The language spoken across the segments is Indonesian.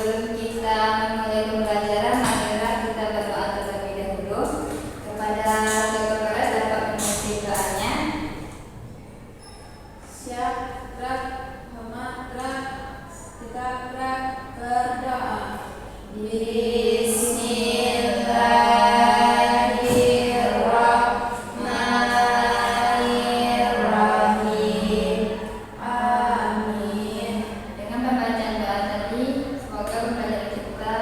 Sebelum kita memulai pembelajaran, marilah kita berdoa terlebih dahulu kepada Kedua Keras dapat mengisi doanya. Siap, gerak, hormat, gerak, kita gerak, berdoa. Bismillahirrahmanirrahim. Amin. Dengan pembacaan doa tadi, semoga pembelajaran kita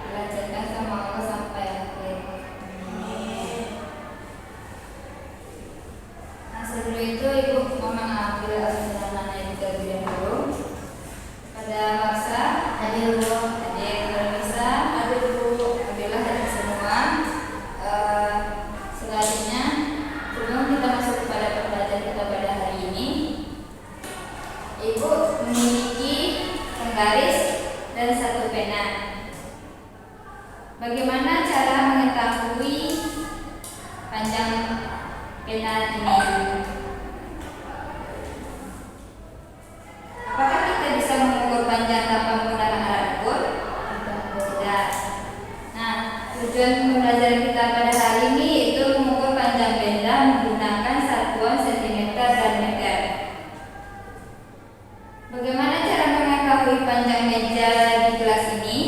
dilancarkan sama Allah sampai akhir. Amin. Nah, sebelum itu Ibu mau mengambil ajaran yang terlebih dahulu. Pada masa hadir Bu, hadir Nisa, Hadir Bu. alhamdulillah hadir semua. Selanjutnya, sebelum kita masuk kepada pembelajaran kita pada hari ini, Ibu memiliki penggaris dan satu pena. Bagaimana cara mengetahui panjang pena ini? Apakah kita bisa mengukur panjang tanpa menggunakan alat ukur? Tidak. Nah, tujuan pembelajaran kita pada hari ini yaitu mengukur panjang benda menggunakan satuan cm dan meter. Bagaimana cara mengetahui panjang meja di kelas ini?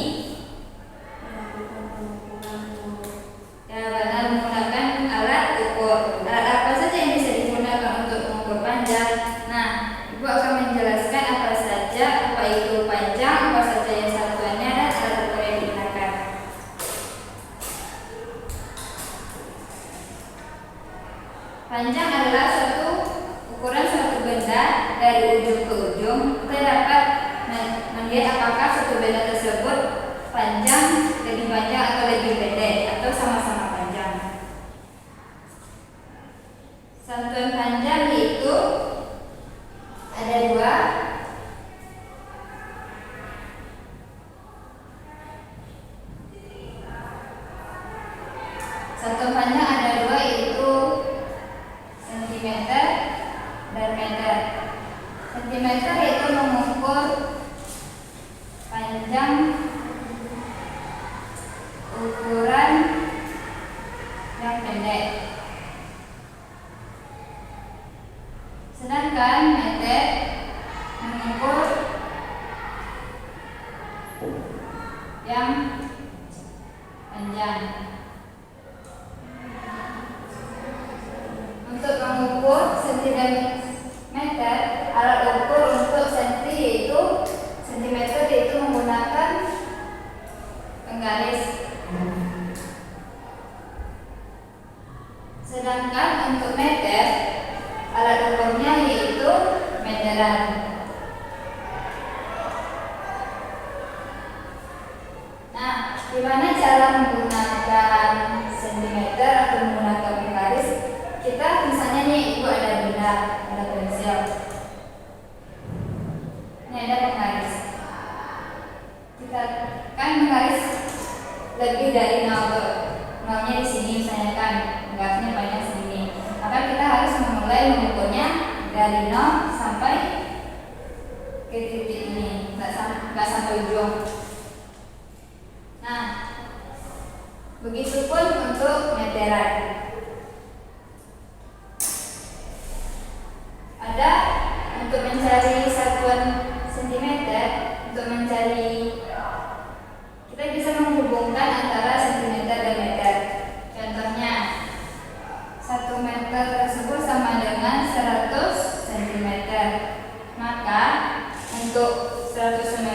Melakukan pengukuran Bu. Ya, benar, menggunakan alat ukur. Alat apa saja yang bisa digunakan untuk mengukur panjang? Nah, Ibu akan menjelaskan apa saja, apa itu panjang, apa saja yang satuannya, dan alat ukur yang digunakan. Panjang adalah suatu ukuran suatu benda dari ujung ke ujung. Kita dapat melihat apakah suatu benda tersebut panjang, lebih panjang atau lebih pendek, atau sama-sama panjang. Satuan panjang yaitu ada dua. Satuan panjang ada dua yaitu sentimeter dan meter. Sentimeter yaitu mengukur panjang ukuran yang pendek. Sedangkan meter mengukur yang panjang. Untuk mengukur sentimeter, alat ukur untuk senti yaitu sentimeter yaitu menggunakan penggaris. Sedangkan untuk meter, alat ukurnya yaitu meteran. Nah, gimana cara menggunakan sentimeter atau menggunakan penggaris? Kita misalnya nih, Ibu ada benda, ada pensil. Ini ada penggaris. Kita kan menggaris lebih dari 0. Nolnya di sini misalnya kan, penggarisnya banyak segini. Maka kita harus memulai mengukurnya dari 0 sampai ke titik ini, nggak sampai ujung. Nah, begitupun untuk meteran. Ada untuk mencari satuan sentimeter, untuk mencari kita bisa menghubungkan antara sentimeter dan meter. Contohnya, 1 meter tersebut sama dengan 100 cm. Maka untuk 100 cm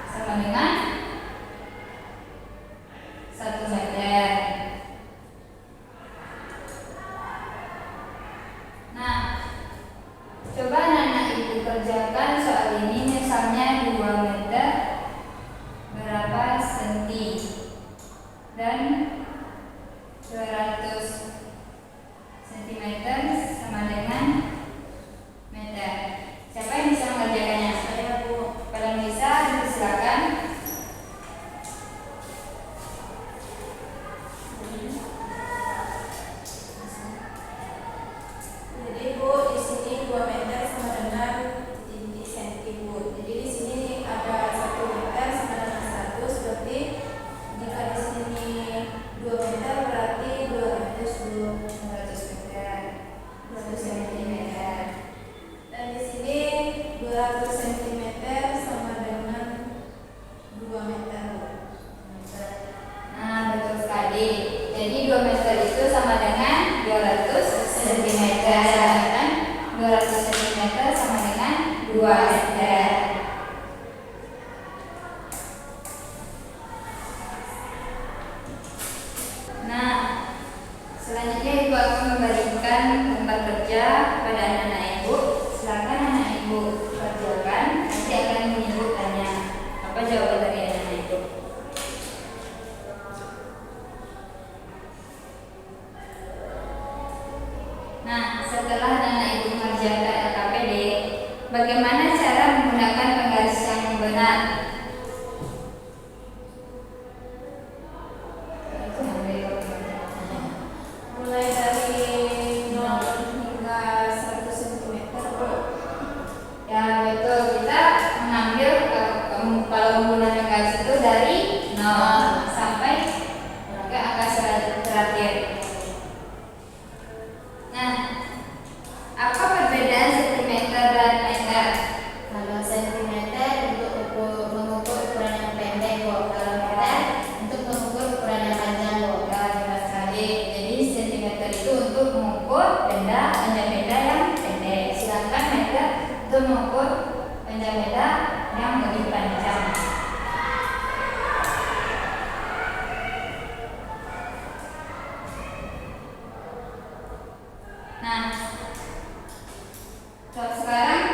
sama dengan 1 meter. Nah, coba anak-anak Ibu kerjakan soal ini. meter. Nah, selanjutnya ibu akan memberikan tempat kerja pada anak-anak ibu. Silakan anak ibu kerjakan. Nanti akan ibu tanya apa jawaban dari anak ibu. Nah, setelah anak ibu mengerjakan LKPD, bagaimana cara menggunakan penggaris yang benar? Mulai dari 0 hingga 100 cm, Bu. Ya betul, kita mengambil kalau menggunakan garis itu dari 0 sampai ke angka terakhir. Nah, apa perbedaan sentimeter dan meter? Kalau sentimeter untuk mengukur ukuran yang pendek, Bu. Kalau meter untuk mengukur ukuran yang panjang, Bu. Ya, jelas sekali. Jadi sentimeter itu untuk mengukur panjang benda yang pendek, sedangkan meter untuk mengukur panjang benda yang lebih panjang. Nah, sekarang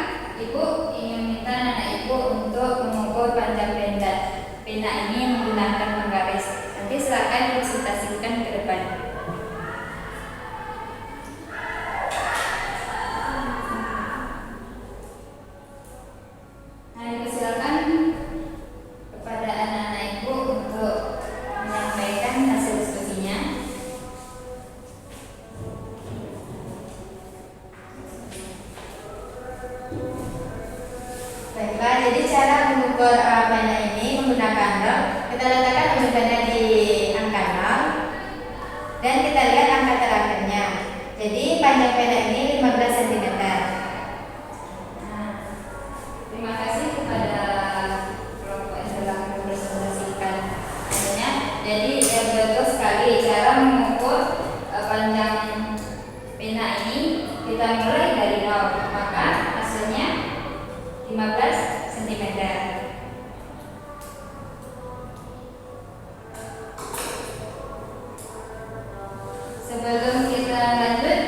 ibu ingin minta anak ibu untuk mengukur panjang pena ini menggunakan penggaris. Nanti silakan dipresentasikan ke depan. Nah, dipersilakan kepada anak-anak ibu untuk menyampaikan hasil diskusinya. Baiklah, jadi cara mengukur pena ini menggunakan rol. Kita letakkan ujung pena di angka 0 dan kita lihat angka terakhirnya. Jadi panjang pena ini 15 cm. Nah, terima kasih kepada kelompok yang telah mempresentasikan hasilnya. Jadi betul sekali cara mengukur panjang pena ini. Kita mulai dari 0, maka hasilnya 15 cm. Sebelum kita lanjut,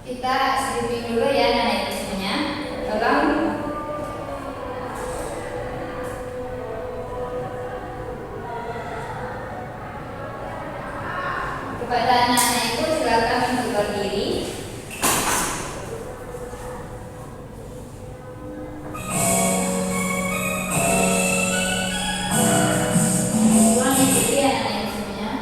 kita stripping dulu ya anak ibu semuanya. Tolong kepada anak-anak ibu silakan untuk berdiri. Tolong ikuti anak-anak ibu semuanya.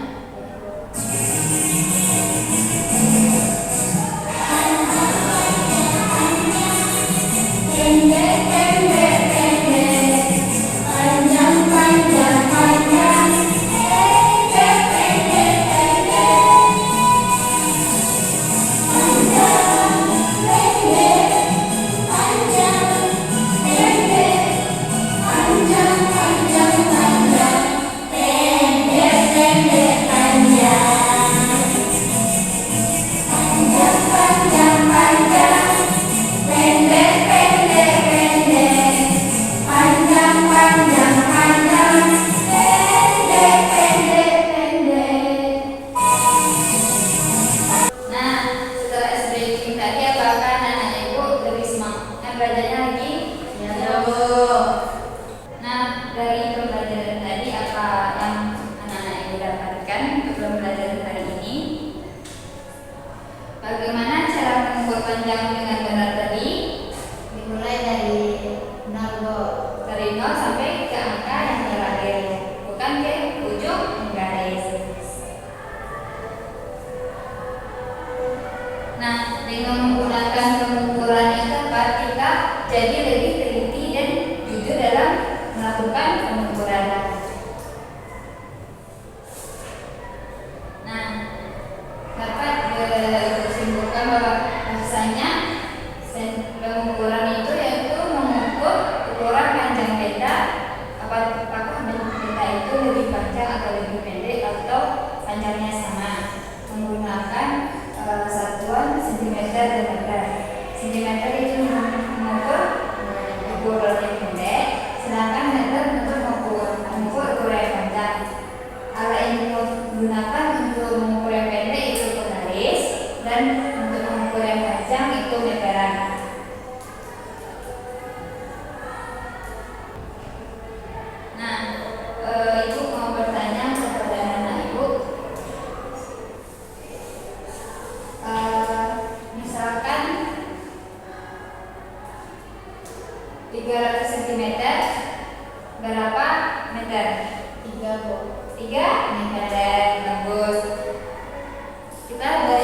Nah, setelah SBK tadi apakah anak-anak ibu lebih semangat belajarnya lagi? Ya, Bu. Nah, dari pembelajaran tadi apa yang anak-anak ibu dapatkan sebelum belajar hari ini? Bagaimana cara mengukur panjang dengan benar tadi? Dimulai dari 0, Bu. Dari 0 sampai ke angka yang terakhir, bukan ke ujung garis. Nah, dengan menggunakan pengukuran yang tepat, kita jadi lebih teliti dan jujur dalam melakukan pengukuran. Nah, dapat disimpulkan bahwa bahasanya pengukuran itu yaitu mengukur ukuran panjang benda, apakah benda itu lebih panjang atau lebih pendek atau panjangnya sama, menggunakan satuan sentimeter dan meter. Sentimeter itu mengukur ukurannya pendek, sedangkan meter untuk mengukur ukuran yang panjang. Alat yang digunakan untuk mengukur yang pendek itu penggaris, dan untuk mengukur yang panjang itu meteran. Nah, Ibu mau bertanya kepada anak Ibu, misalkan 300 cm berapa meter? 3 Bu. 3 meter, bagus. Kita dari